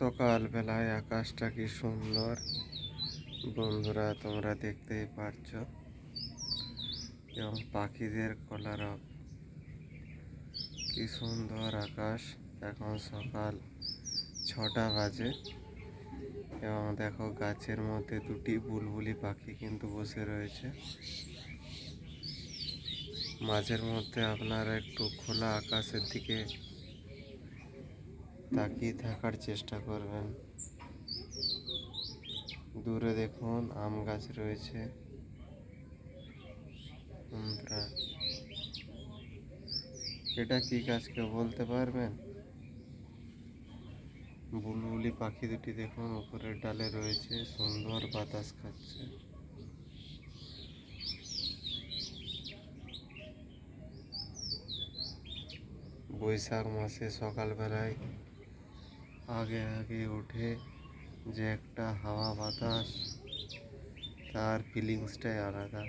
সকালবেলায় আকাশটা কি সুন্দর বন্ধুরা, তোমরা দেখতেই পারছো। এবং পাখিদের কলরব, কি সুন্দর আকাশ। এখন সকাল 6টা বাজে এবং দেখো গাছের মধ্যে দুটি বুলবুলি পাখি কিন্তু বসে রয়েছে। মাঝের মধ্যে আপনারা একটু খোলা আকাশের দিকে তাকিয়ে থাকার চেষ্টা করবেন। দূরে দেখুন আম গাছ রয়েছে। বন্ধুরা, এটা কি গাছ কেউ বলতে পারবেন? বুলবুলি পাখি দুটি দেখুন উপরের ডালে রয়েছে, সুন্দর বাতাস খাচ্ছে। বৈশাখ মাসে সকালবেলায় আগে আগে উঠে যে একটা হাওয়া বাতাস, তার ফিলিংসটাই আলাদা।